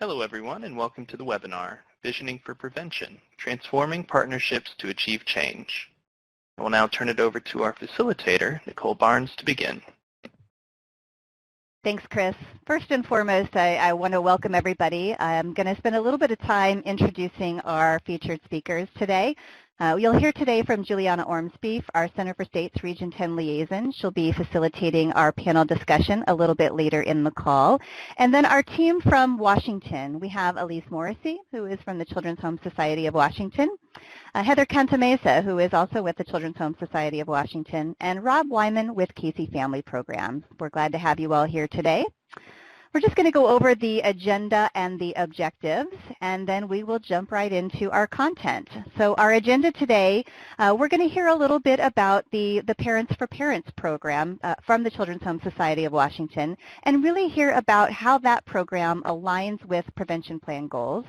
Hello everyone and welcome to the webinar, Visioning for Prevention, Transforming Partnerships to Achieve Change. I will now turn it over to our facilitator, Nicole Barnes, to begin. Thanks, Chris. First and foremost, I want to welcome everybody. I'm going to spend a little bit of time introducing our featured speakers today. You'll hear today from Juliana Ormsby, our Center for States Region 10 liaison. She'll be facilitating our panel discussion a little bit later in the call. And then our team from Washington, we have Elise Morrissey, who is from the Children's Home Society of Washington, Heather Cantamesa, who is also with the Children's Home Society of Washington, and Rob Wyman with Casey Family Programs. We're glad to have you all here today. We're just going to go over the agenda and the objectives, and then we will jump right into our content. So our agenda today, we're going to hear a little bit about the Parents for Parents program from the Children's Home Society of Washington, and really hear about how that program aligns with prevention plan goals.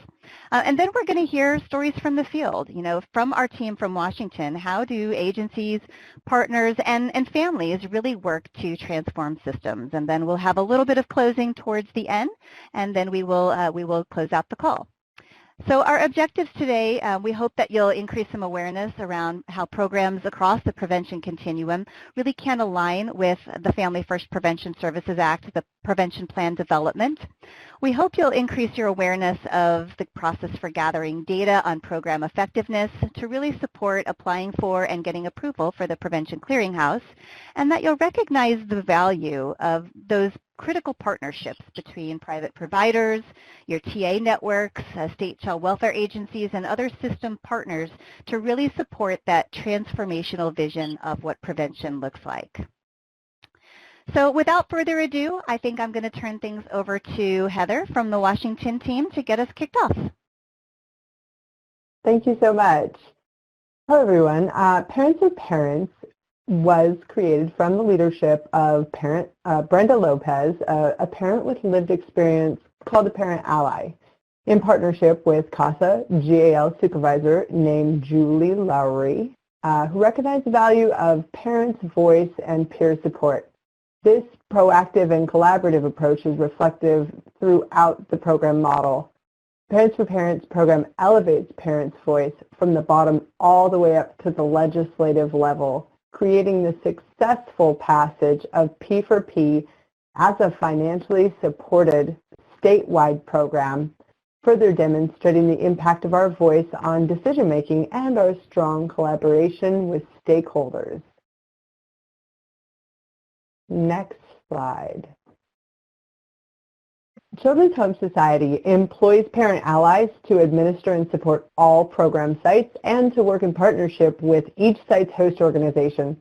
And then we're going to hear stories from the field, from our team from Washington. How do agencies, partners, and families really work to transform systems? And then we'll have a little bit of closing towards the end, and then we will close out the call. So our objectives today, we hope that you'll increase some awareness around how programs across the prevention continuum really can align with the Family First Prevention Services Act, the prevention plan development. We hope you'll increase your awareness of the process for gathering data on program effectiveness to really support applying for and getting approval for the Prevention Clearinghouse, and that you'll recognize the value of those critical partnerships between private providers, your TA networks, state child welfare agencies, and other system partners to really support that transformational vision of what prevention looks like. So without further ado, I think I'm going to turn things over to Heather from the Washington team to get us kicked off. Thank you so much. Hello, everyone. Parents for Parents was created from the leadership of Brenda Lopez, a parent with lived experience called a Parent Ally, in partnership with CASA GAL supervisor named Julie Lowry, who recognized the value of parents' voice and peer support. This proactive and collaborative approach is reflective throughout the program model. Parents for Parents program elevates parents' voice from the bottom all the way up to the legislative level, creating the successful passage of P4P as a financially supported statewide program, further demonstrating the impact of our voice on decision-making and our strong collaboration with stakeholders. Next slide. Children's Home Society employs parent allies to administer and support all program sites and to work in partnership with each site's host organization.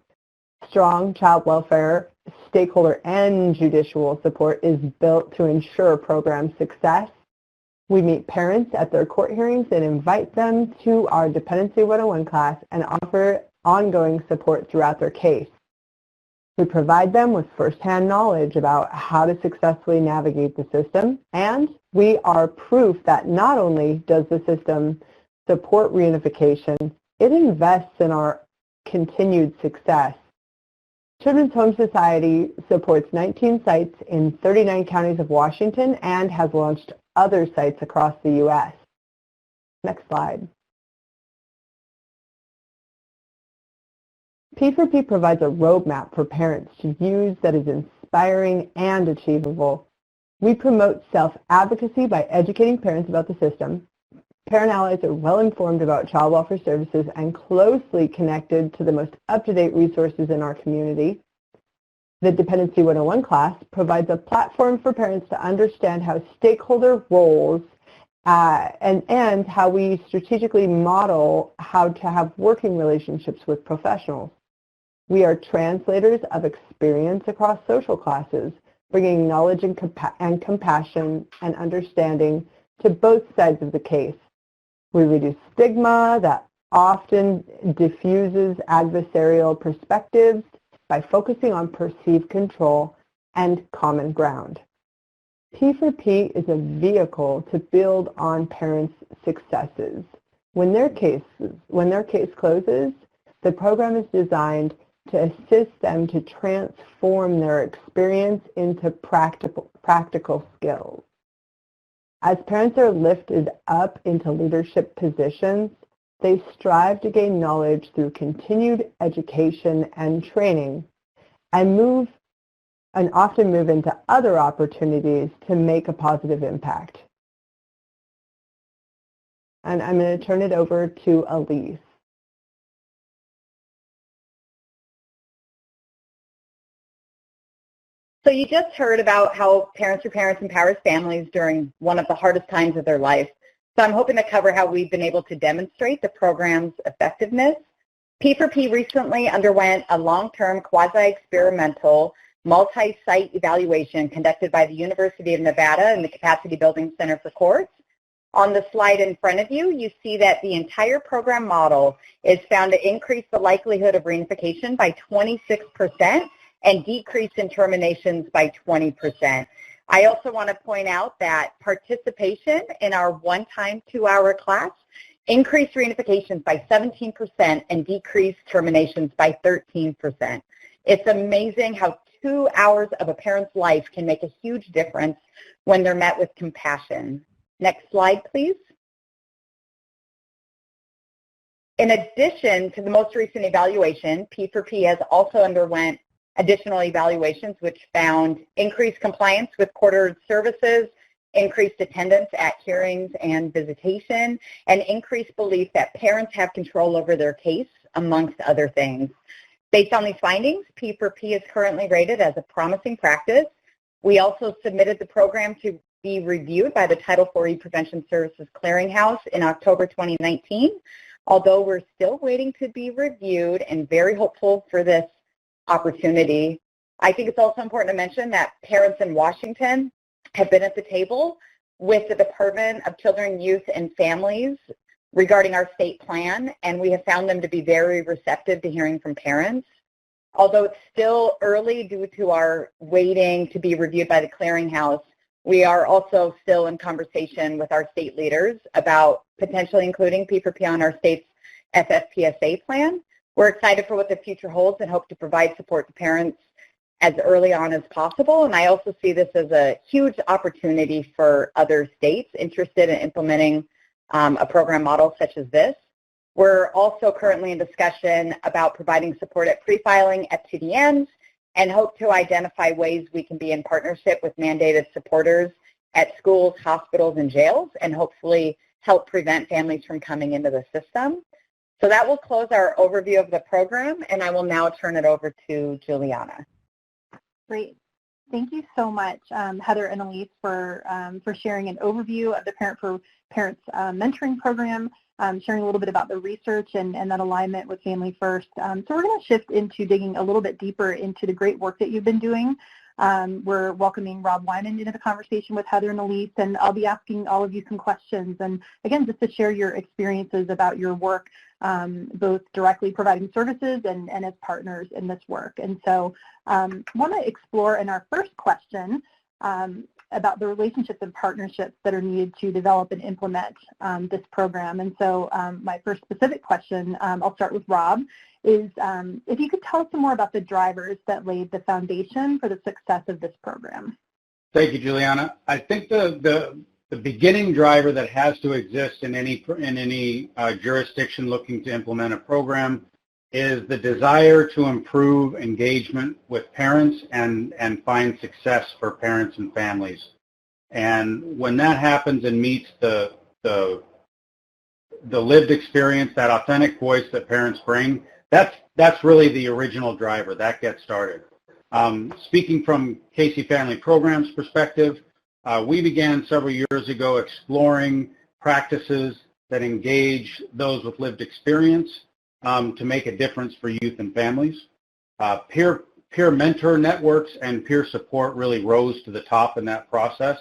Strong child welfare, stakeholder, and judicial support is built to ensure program success. We meet parents at their court hearings and invite them to our Dependency 101 class and offer ongoing support throughout their case. We provide them with firsthand knowledge about how to successfully navigate the system, and we are proof that not only does the system support reunification, it invests in our continued success. Children's Home Society supports 19 sites in 39 counties of Washington and has launched other sites across the U.S. Next slide. P4P provides a roadmap for parents to use that is inspiring and achievable. We promote self-advocacy by educating parents about the system. Parent allies are well informed about child welfare services and closely connected to the most up-to-date resources in our community. The Dependency 101 class provides a platform for parents to understand how stakeholder roles and how we strategically model how to have working relationships with professionals. We are translators of experience across social classes, bringing knowledge and compassion and understanding to both sides of the case. We reduce stigma that often diffuses adversarial perspectives by focusing on perceived control and common ground. P4P is a vehicle to build on parents' successes. When their case closes, the program is designed to assist them to transform their experience into practical skills. As parents are lifted up into leadership positions, they strive to gain knowledge through continued education and training and often move into other opportunities to make a positive impact. And I'm going to turn it over to Elise. So you just heard about how Parents for Parents empowers families during one of the hardest times of their life. So I'm hoping to cover how we've been able to demonstrate the program's effectiveness. P4P recently underwent a long-term quasi-experimental multi-site evaluation conducted by the University of Nevada and the Capacity Building Center for Courts. On the slide in front of you, you see that the entire program model is found to increase the likelihood of reunification by 26% and decrease in terminations by 20%. I also want to point out that participation in our one-time 2-hour class increased reunifications by 17% and decreased terminations by 13%. It's amazing how 2 hours of a parent's life can make a huge difference when they're met with compassion. Next slide, please. In addition to the most recent evaluation, P4P has also underwent additional evaluations which found increased compliance with court-ordered services, increased attendance at hearings and visitation, and increased belief that parents have control over their case, amongst other things. Based on these findings, P4P is currently rated as a promising practice. We also submitted the program to be reviewed by the Title IV Prevention Services Clearinghouse in October 2019, although we're still waiting to be reviewed and very hopeful for this opportunity. I think it's also important to mention that parents in Washington have been at the table with the Department of Children, Youth, and Families regarding our state plan, and we have found them to be very receptive to hearing from parents. Although it's still early due to our waiting to be reviewed by the clearinghouse, we are also still in conversation with our state leaders about potentially including P4P on our state's FFPSA plan. We're excited for what the future holds and hope to provide support to parents as early on as possible. And I also see this as a huge opportunity for other states interested in implementing a program model such as this. We're also currently in discussion about providing support at pre-filing FTDNs and hope to identify ways we can be in partnership with mandated supporters at schools, hospitals, and jails, and hopefully help prevent families from coming into the system. So that will close our overview of the program, and I will now turn it over to Juliana. Great. Thank you so much, Heather and Elise, for sharing an overview of the Parent for Parents mentoring program, sharing a little bit about the research and that alignment with Family First. So we're going to shift into digging a little bit deeper into the great work that you've been doing. We're welcoming Rob Wyman into the conversation with Heather and Elise, and I'll be asking all of you some questions. And again, just to share your experiences about your work, both directly providing services and as partners in this work. And so I want to explore in our first question about the relationships and partnerships that are needed to develop and implement this program. And so my first specific question, I'll start with Rob, is if you could tell us some more about the drivers that laid the foundation for the success of this program. Thank you, Juliana. I think the beginning driver that has to exist in any jurisdiction looking to implement a program is the desire to improve engagement with parents and find success for parents and families. And when that happens and meets the lived experience, that authentic voice that parents bring, that's really the original driver. That gets started. Speaking from Casey Family Programs perspective, we began several years ago exploring practices that engage those with lived experience to make a difference for youth and families. Peer mentor networks and peer support really rose to the top in that process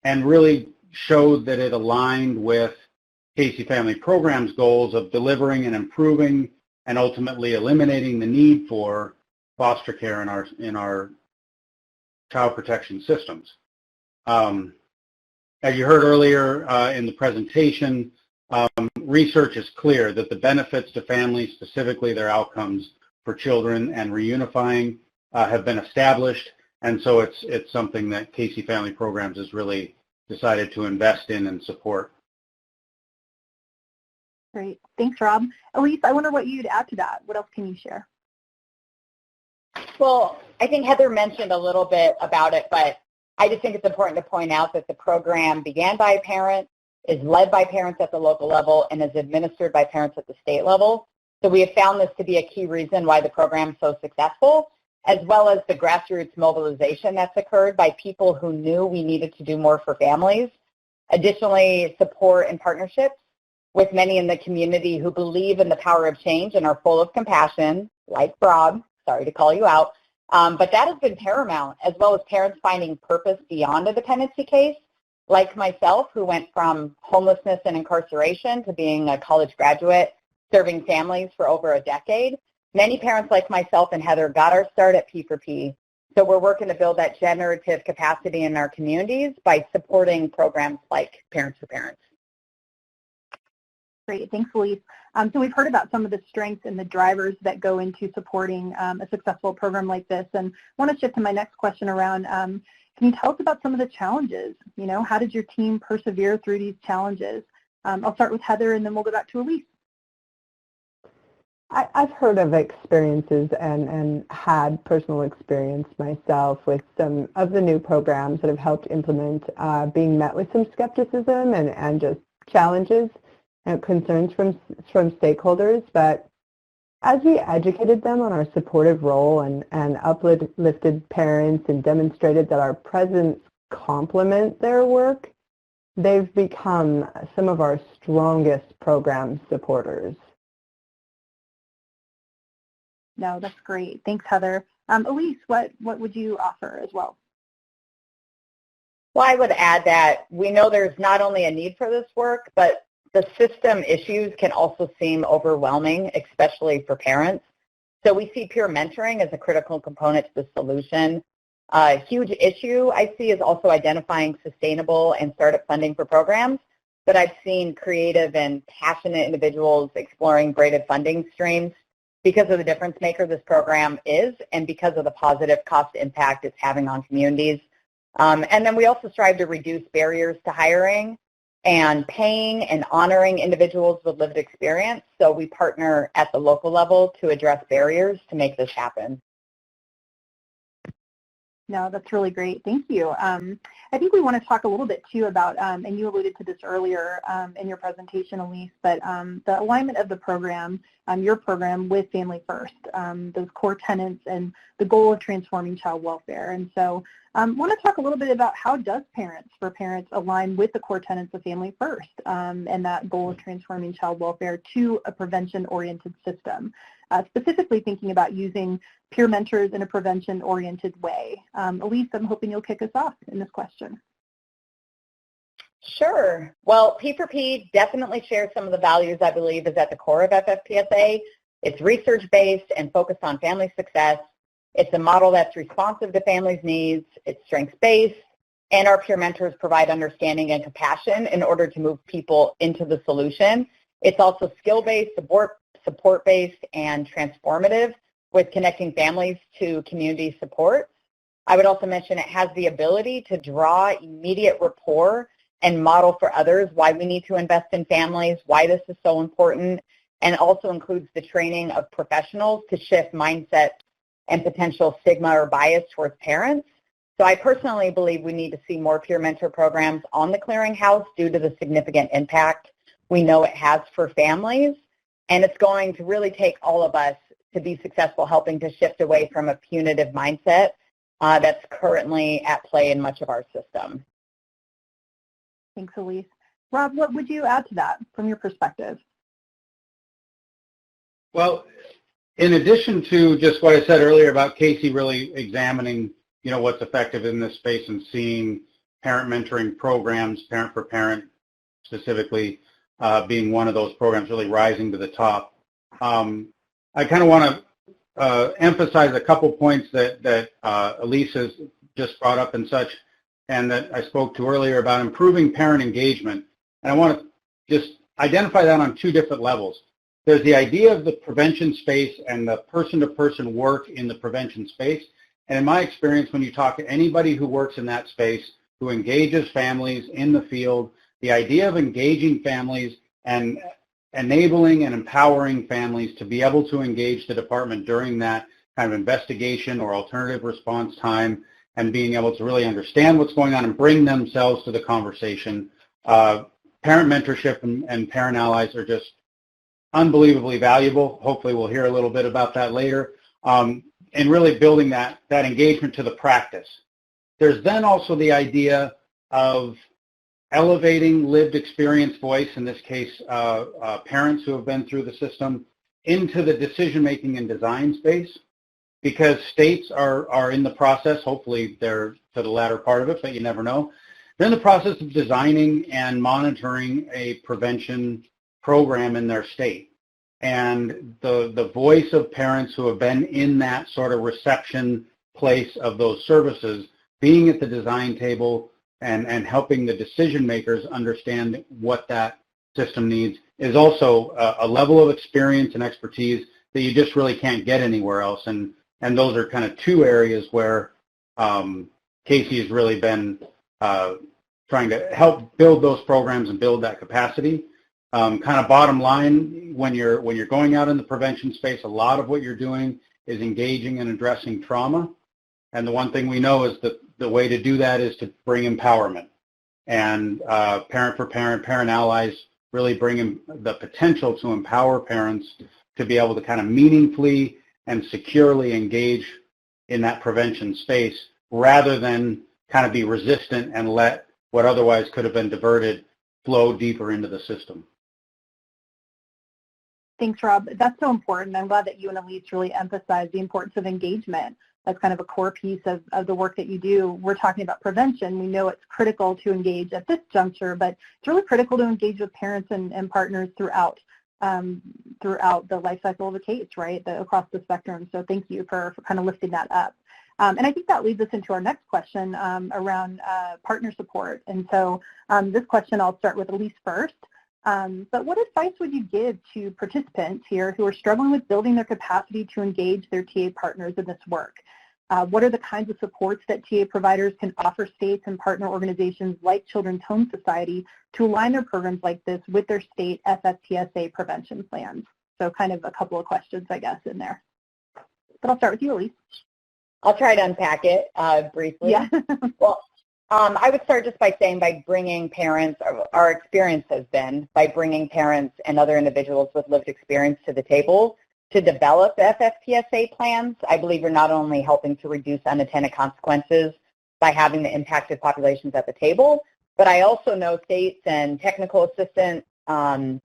and really showed that it aligned with Casey Family Programs' goals of delivering and improving and ultimately eliminating the need for foster care in our child protection systems. As you heard earlier in the presentation, research is clear that the benefits to families, specifically their outcomes for children and reunifying, have been established, and so it's something that Casey Family Programs is really decided to invest in and support. Great. Thanks, Rob. Elise, I wonder what you'd add to that. What else can you share? Well, I think Heather mentioned a little bit about it, but I just think it's important to point out that the program began by a parent, is led by parents at the local level, and is administered by parents at the state level. So we have found this to be a key reason why the program is so successful, as well as the grassroots mobilization that's occurred by people who knew we needed to do more for families. Additionally, support and partnerships with many in the community who believe in the power of change and are full of compassion, like Rob, sorry to call you out, but that has been paramount, as well as parents finding purpose beyond a dependency case, like myself, who went from homelessness and incarceration to being a college graduate, serving families for over a decade. Many parents like myself and Heather got our start at P4P, so we're working to build that generative capacity in our communities by supporting programs like Parents for Parents. Great. Thanks, Elise. So we've heard about some of the strengths and the drivers that go into supporting a successful program like this, and I want to shift to my next question around, can you tell us about some of the challenges? You know, how did your team persevere through these challenges? I'll start with Heather, and then we'll go back to Elise. I've heard of experiences and had personal experience myself with some of the new programs that have helped implement being met with some skepticism and just challenges and concerns from stakeholders. But as we educated them on our supportive role and uplifted parents and demonstrated that our presence complement their work, they've become some of our strongest program supporters. No, that's great. Thanks, Heather. Elise, what would you offer as well? Well, I would add that we know there's not only a need for this work, but the system issues can also seem overwhelming, especially for parents. So we see peer mentoring as a critical component to the solution. A huge issue I see is also identifying sustainable and startup funding for programs, but I've seen creative and passionate individuals exploring braided funding streams because of the difference maker this program is and because of the positive cost impact it's having on communities. And then we also strive to reduce barriers to hiring and paying and honoring individuals with lived experience. So we partner at the local level to address barriers to make this happen. No, that's really great. Thank you. I think we want to talk a little bit too about, and you alluded to this earlier in your presentation, Elise, but the alignment of the program, your program with Family First, those core tenets and the goal of transforming child welfare. And so I want to talk a little bit about how does Parents for Parents align with the core tenets of Family First and that goal of transforming child welfare to a prevention-oriented system, specifically thinking about using peer mentors in a prevention-oriented way. Elise, I'm hoping you'll kick us off in this question. Sure. Well, P4P definitely shares some of the values I believe is at the core of FFPSA. It's research-based and focused on family success. It's a model that's responsive to families' needs. It's strengths-based, and our peer mentors provide understanding and compassion in order to move people into the solution. It's also skill-based, support-based, and transformative with connecting families to community support. I would also mention it has the ability to draw immediate rapport and model for others why we need to invest in families, why this is so important, and also includes the training of professionals to shift mindset and potential stigma or bias towards parents. So I personally believe we need to see more peer mentor programs on the clearinghouse due to the significant impact we know it has for families. And it's going to really take all of us to be successful helping to shift away from a punitive mindset that's currently at play in much of our system. Thanks, Elise. Rob, what would you add to that from your perspective? Well, in addition to just what I said earlier about Casey really examining, what's effective in this space and seeing parent mentoring programs, Parent for Parent specifically, being one of those programs really rising to the top. I kind of want to emphasize a couple points that Elise has just brought up and such, and that I spoke to earlier about improving parent engagement. And I want to just identify that on two different levels. There's the idea of the prevention space and the person-to-person work in the prevention space. And in my experience, when you talk to anybody who works in that space, who engages families in the field. The idea of engaging families and enabling and empowering families to be able to engage the department during that kind of investigation or alternative response time, and being able to really understand what's going on and bring themselves to the conversation. Parent mentorship and parent allies are just unbelievably valuable. Hopefully we'll hear a little bit about that later. And really building that engagement to the practice. There's then also the idea of elevating lived experience voice, in this case parents who have been through the system, into the decision-making and design space, because states are in the process, hopefully they're to the latter part of it, but you never know. They're in the process of designing and monitoring a prevention program in their state. And the voice of parents who have been in that sort of reception place of those services, being at the design table and helping the decision makers understand what that system needs, is also a level of experience and expertise that you just really can't get anywhere else. And those are kind of two areas where Casey has really been trying to help build those programs and build that capacity. Kind of bottom line, when you're going out in the prevention space, a lot of what you're doing is engaging and addressing trauma. And the one thing we know is that the way to do that is to bring empowerment. And Parent for Parent, parent allies really bring the potential to empower parents to be able to kind of meaningfully and securely engage in that prevention space, rather than kind of be resistant and let what otherwise could have been diverted flow deeper into the system. Thanks, Rob. That's so important. I'm glad that you and Elise really emphasize the importance of engagement. That's kind of a core piece of the work that you do. We're talking about prevention. We know it's critical to engage at this juncture, but it's really critical to engage with parents and partners throughout the life cycle of a case, right, across the spectrum. So thank you for kind of lifting that up. And I think that leads us into our next question around partner support. And so this question I'll start with Elise first. But what advice would you give to participants here who are struggling with building their capacity to engage their TA partners in this work? What are the kinds of supports that TA providers can offer states and partner organizations like Children's Home Society to align their programs like this with their state FFPSA prevention plans? So kind of a couple of questions, I guess, in there. But I'll start with you, Elise. I'll try to unpack it briefly. Yeah. Well, I would start just by saying by bringing parents, our experience has been by bringing parents and other individuals with lived experience to the table to develop FFPSA plans. I believe we're not only helping to reduce unintended consequences by having the impacted populations at the table, but I also know states and technical assistant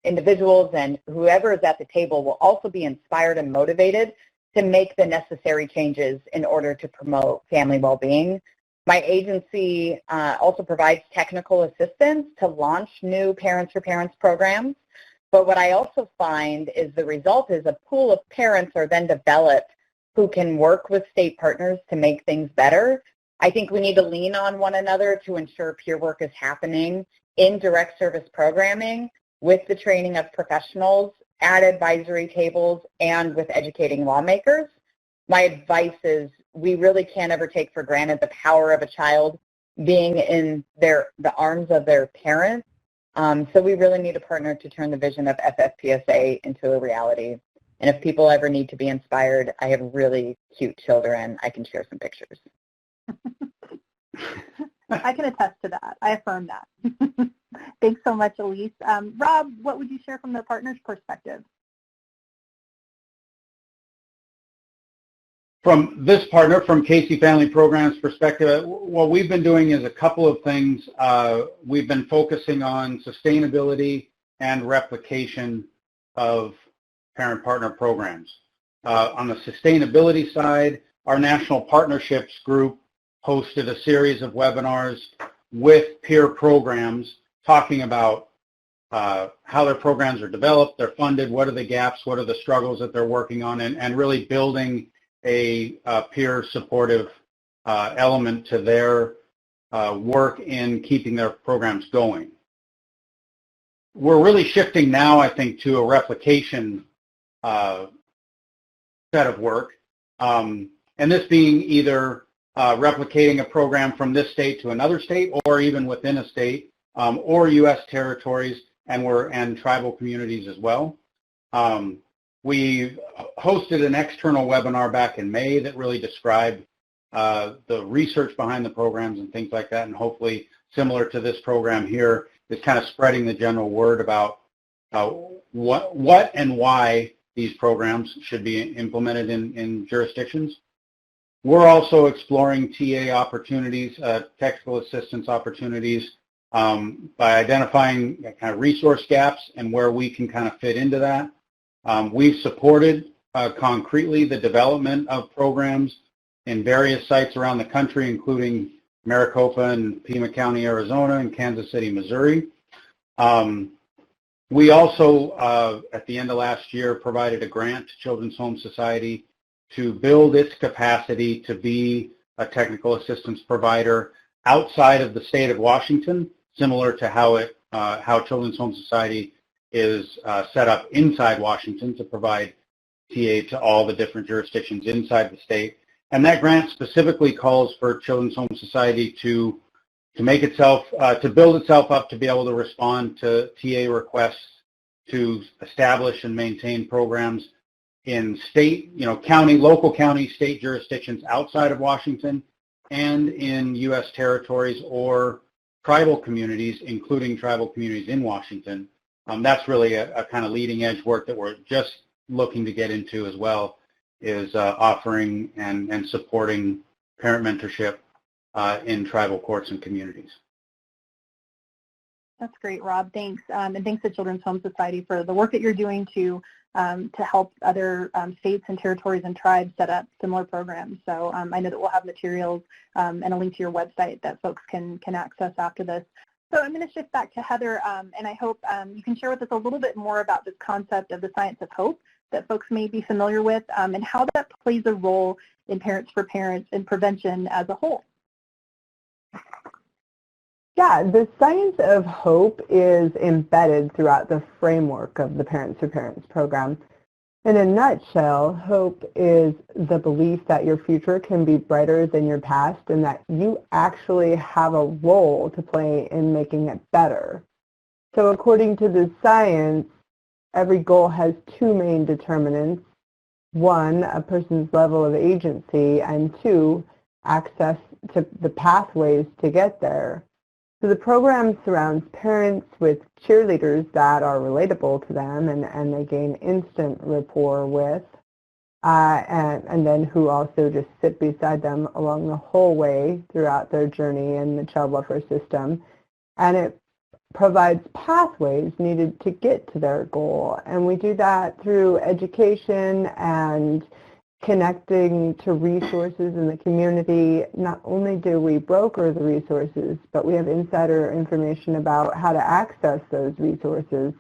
individuals and whoever is at the table will also be inspired and motivated to make the necessary changes in order to promote family well-being. My agency also provides technical assistance to launch new Parents for Parents programs. But what I also find is the result is a pool of parents are then developed who can work with state partners to make things better. I think we need to lean on one another to ensure peer work is happening in direct service programming with the training of professionals at advisory tables and with educating lawmakers. My advice is we really can't ever take for granted the power of a child being in the arms of their parents. So we really need a partner to turn the vision of FFPSA into a reality. And if people ever need to be inspired, I have really cute children. I can share some pictures. I can attest to that. I affirm that. Thanks so much, Elise. Rob, what would you share from the partner's perspective? From this partner, from Casey Family Programs perspective, what we've been doing is a couple of things. We've been focusing on sustainability and replication of parent-partner programs. On the sustainability side, our National Partnerships Group hosted a series of webinars with peer programs talking about how their programs are developed, they're funded, what are the gaps, what are the struggles that they're working on, and really building a peer supportive element to their work in keeping their programs going. We're really shifting now, I think, to a replication set of work, and this being either replicating a program from this state to another state, or even within a state, or U.S. territories and tribal communities as well. We hosted an external webinar back in May that really described the research behind the programs and things like that, and hopefully similar to this program here is kind of spreading the general word about what and why these programs should be implemented in jurisdictions. We're also exploring TA opportunities, technical assistance opportunities, by identifying kind of resource gaps and where we can kind of fit into that. We've supported concretely the development of programs in various sites around the country, including Maricopa and Pima County, Arizona, and Kansas City, Missouri. We also, at the end of last year, provided a grant to Children's Home Society to build its capacity to be a technical assistance provider outside of the state of Washington, similar to how Children's Home Society is set up inside Washington to provide TA to all the different jurisdictions inside the state. And that grant specifically calls for Children's Home Society to make itself, to build itself up to be able to respond to TA requests to establish and maintain programs in state, county, local county, state jurisdictions outside of Washington, and in U.S. territories or tribal communities, including tribal communities in Washington. That's really a kind of leading edge work that we're just looking to get into as well, is offering and supporting parent mentorship in tribal courts and communities. That's great, Rob. Thanks. And thanks to Children's Home Society for the work that you're doing to help other states and territories and tribes set up similar programs. So I know that we'll have materials and a link to your website that folks can access after this. So I'm going to shift back to Heather, and I hope you can share with us a little bit more about this concept of the science of hope that folks may be familiar with, and how that plays a role in Parents for Parents and prevention as a whole. Yeah, the science of hope is embedded throughout the framework of the Parents for Parents program. In a nutshell, hope is the belief that your future can be brighter than your past and that you actually have a role to play in making it better. So according to the science, every goal has two main determinants. One, a person's level of agency, and two, access to the pathways to get there. So the program surrounds parents with cheerleaders that are relatable to them and they gain instant rapport with, and then who also just sit beside them along the whole way throughout their journey in the child welfare system. And it provides pathways needed to get to their goal. And we do that through education and connecting to resources in the community. Not only do we broker the resources, but we have insider information about how to access those resources.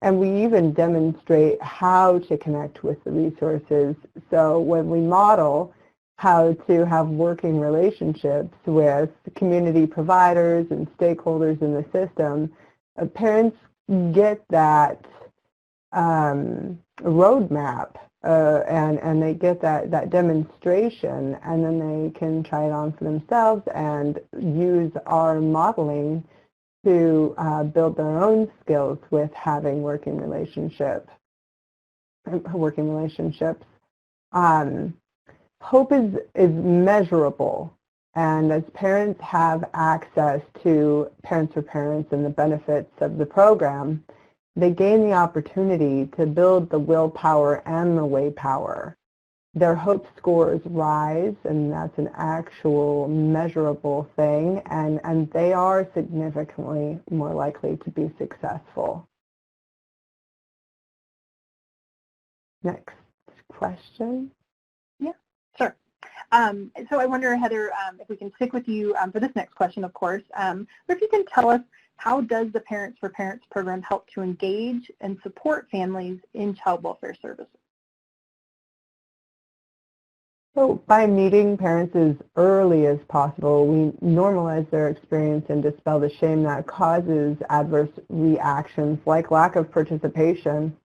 And we even demonstrate how to connect with the resources. So when we model how to have working relationships with community providers and stakeholders in the system, parents get that roadmap. And they get that demonstration, and then they can try it on for themselves and use our modeling to build their own skills with having working relationships. Hope is measurable, and as parents have access to Parents for Parents and the benefits of the program, they gain the opportunity to build the willpower and the way power. Their hope scores rise, and that's an actual measurable thing, and they are significantly more likely to be successful. Next question. Yeah, sure. So I wonder, Heather, if we can stick with you for this next question, of course, but if you can tell us, how does the Parents for Parents program help to engage and support families in child welfare services? So by meeting parents as early as possible, we normalize their experience and dispel the shame that causes adverse reactions like lack of participation.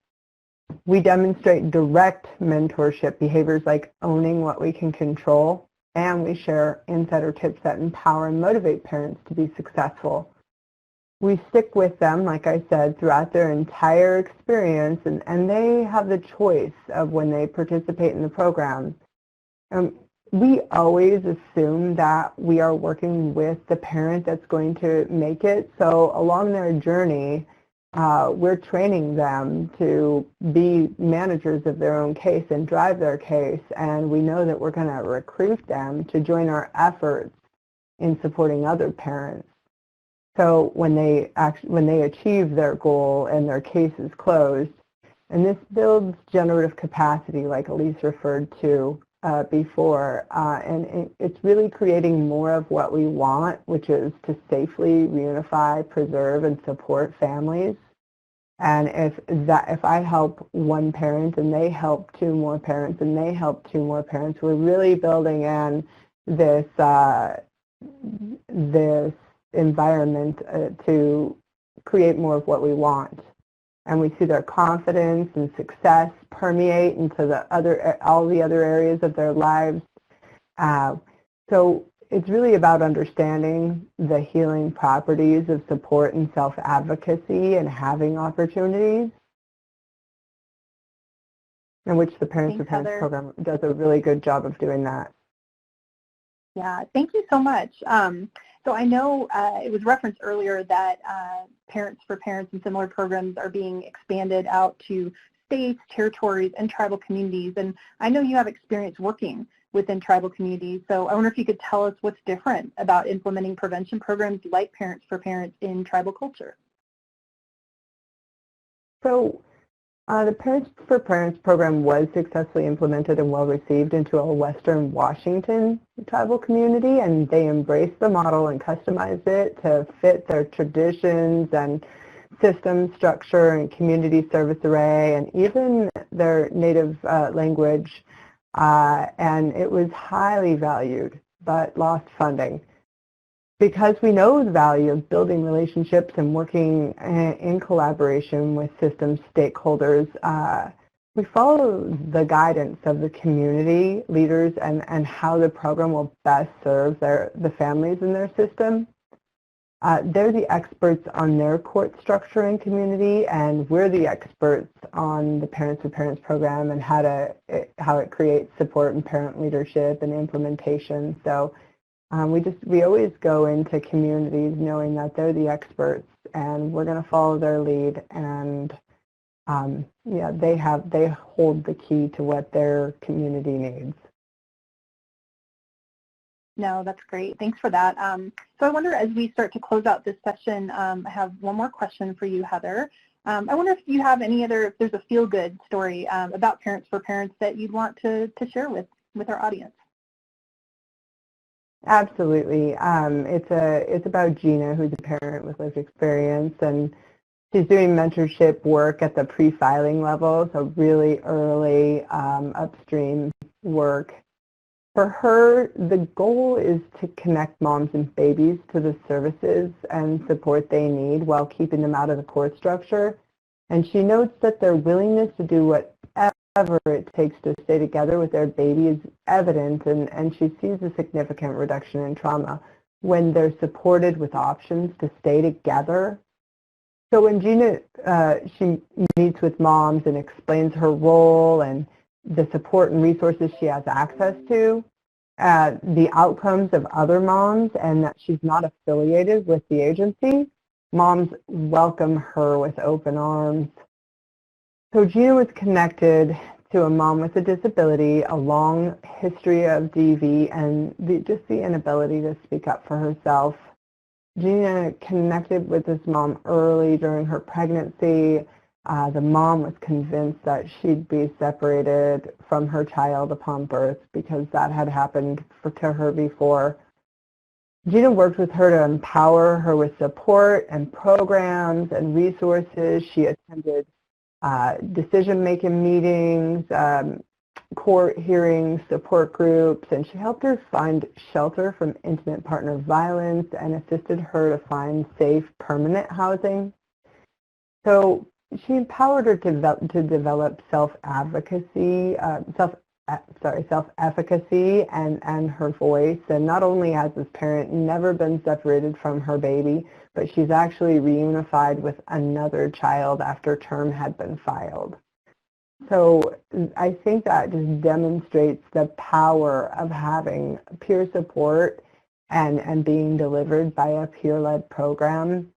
We demonstrate direct mentorship behaviors like owning what we can control, and we share insider tips that empower and motivate parents to be successful. We stick with them, like I said, throughout their entire experience, and they have the choice of when they participate in the program. We always assume that we are working with the parent that's going to make it, so along their journey, we're training them to be managers of their own case and drive their case, and we know that we're going to recruit them to join our efforts in supporting other parents. So when they achieve their goal and their case is closed, and this builds generative capacity, like Elise referred to before, and it's really creating more of what we want, which is to safely reunify, preserve, and support families. And if I help one parent and they help two more parents and they help two more parents, we're really building in this this environment to create more of what we want. And we see their confidence and success permeate into all the other areas of their lives. So it's really about understanding the healing properties of support and self-advocacy and having opportunities, in which the Parents for Parents program does a really good job of doing that. Yeah, thank you so much. So I know it was referenced earlier that Parents for Parents and similar programs are being expanded out to states, territories, and tribal communities. And I know you have experience working within tribal communities. So I wonder if you could tell us what's different about implementing prevention programs like Parents for Parents in tribal culture. So the Parents for Parents program was successfully implemented and well received into a Western Washington tribal community, and they embraced the model and customized it to fit their traditions and system structure and community service array and even their native language, and it was highly valued but lost funding. Because we know the value of building relationships and working in collaboration with system stakeholders, we follow the guidance of the community leaders and how the program will best serve the families in their system. They're the experts on their court structure and community, and we're the experts on the Parents for Parents program and how it creates support and parent leadership and implementation. So we always go into communities knowing that they're the experts and we're going to follow their lead, and yeah, they hold the key to what their community needs. No, that's great. Thanks for that. So I wonder, as we start to close out this session, I have one more question for you, Heather. I wonder if you have if there's a feel-good story about Parents for Parents that you'd want to share with our audience. Absolutely. It's about Gina, who's a parent with lived experience, and she's doing mentorship work at the pre-filing level, so really early upstream work. For her, the goal is to connect moms and babies to the services and support they need while keeping them out of the court structure. And she notes that their willingness to do whatever it takes to stay together with their baby is evident, and she sees a significant reduction in trauma when they're supported with options to stay together. So when Gina, she meets with moms and explains her role and the support and resources she has access to, the outcomes of other moms, and that she's not affiliated with the agency, moms welcome her with open arms. So Gina was connected to a mom with a disability, a long history of DV, and just the inability to speak up for herself. Gina connected with this mom early during her pregnancy. The mom was convinced that she'd be separated from her child upon birth because that had happened to her before. Gina worked with her to empower her with support and programs and resources. She attended decision-making meetings, court hearings, support groups, and she helped her find shelter from intimate partner violence and assisted her to find safe, permanent housing. So she empowered her to develop self-advocacy, self-efficacy and her voice. And not only has this parent never been separated from her baby, but she's actually reunified with another child after term had been filed. So I think that just demonstrates the power of having peer support and being delivered by a peer-led program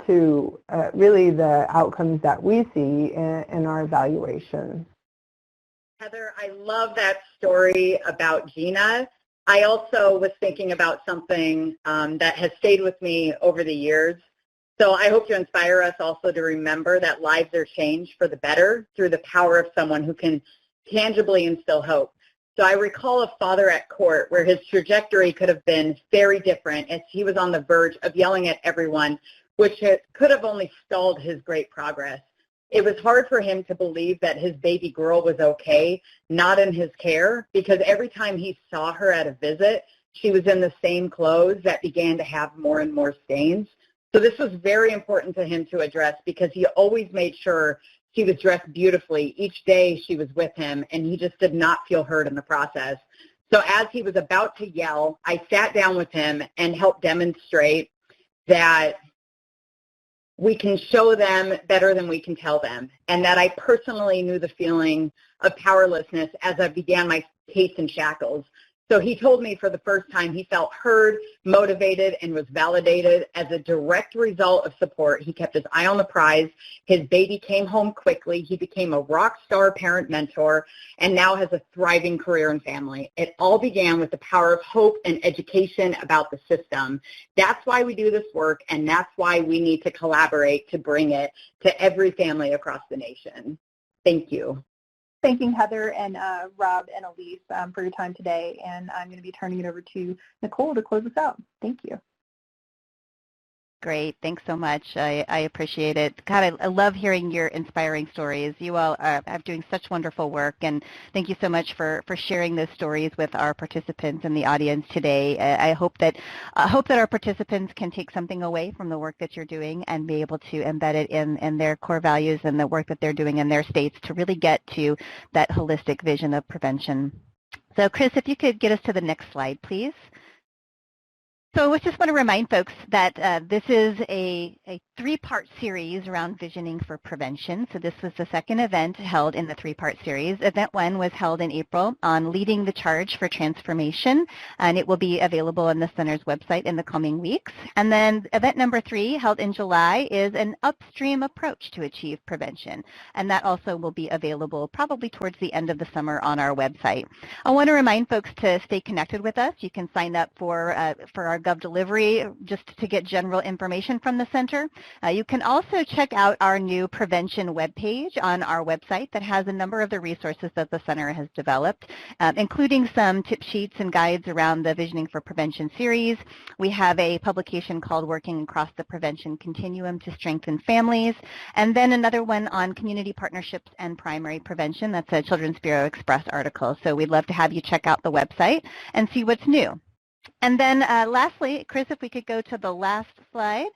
to really the outcomes that we see in our evaluation. Heather, I love that story about Gina. I also was thinking about something that has stayed with me over the years. So I hope to inspire us also to remember that lives are changed for the better through the power of someone who can tangibly instill hope. So I recall a father at court where his trajectory could have been very different as he was on the verge of yelling at everyone, which could have only stalled his great progress. It was hard for him to believe that his baby girl was okay, not in his care, because every time he saw her at a visit, she was in the same clothes that began to have more and more stains. So this was very important to him to address because he always made sure she was dressed beautifully each day she was with him, and he just did not feel heard in the process. So as he was about to yell, I sat down with him and helped demonstrate that we can show them better than we can tell them, and that I personally knew the feeling of powerlessness as I began my case in shackles. So he told me for the first time he felt heard, motivated, and was validated. As a direct result of support, he kept his eye on the prize. His baby came home quickly. He became a rock star parent mentor and now has a thriving career and family. It all began with the power of hope and education about the system. That's why we do this work, and that's why we need to collaborate to bring it to every family across the nation. Thank you. Thanking Heather and Rob and Elise for your time today, and I'm going to be turning it over to Nicole to close us out. Thank you. Great. Thanks so much. I appreciate it. God, I love hearing your inspiring stories. You all are doing such wonderful work, and thank you so much for sharing those stories with our participants in the audience today. I hope that our participants can take something away from the work that you're doing and be able to embed it in their core values and the work that they're doing in their states to really get to that holistic vision of prevention. So Chris, if you could get us to the next slide, please. So I just want to remind folks that this is a three-part series around visioning for prevention. So this was the second event held in the three-part series. Event 1 was held in April on leading the charge for transformation, and it will be available on the center's website in the coming weeks. And then event number 3, held in July, is an upstream approach to achieve prevention, and that also will be available probably towards the end of the summer on our website. I want to remind folks to stay connected with us. You can sign up for our GovDelivery just to get general information from the center. You can also check out our new prevention webpage on our website that has a number of the resources that the center has developed, including some tip sheets and guides around the Visioning for Prevention series. We have a publication called Working Across the Prevention Continuum to Strengthen Families, and then another one on community partnerships and primary prevention. That's a Children's Bureau Express article. So we'd love to have you check out the website and see what's new. And then lastly, Chris, if we could go to the last slide.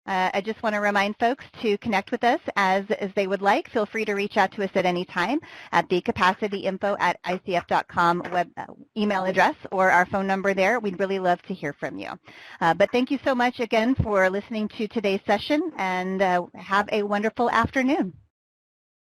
I just want to remind folks to connect with us as they would like. Feel free to reach out to us at any time at the capacityinfo@icf.com web email address or our phone number there. We'd really love to hear from you. But thank you so much again for listening to today's session, and have a wonderful afternoon.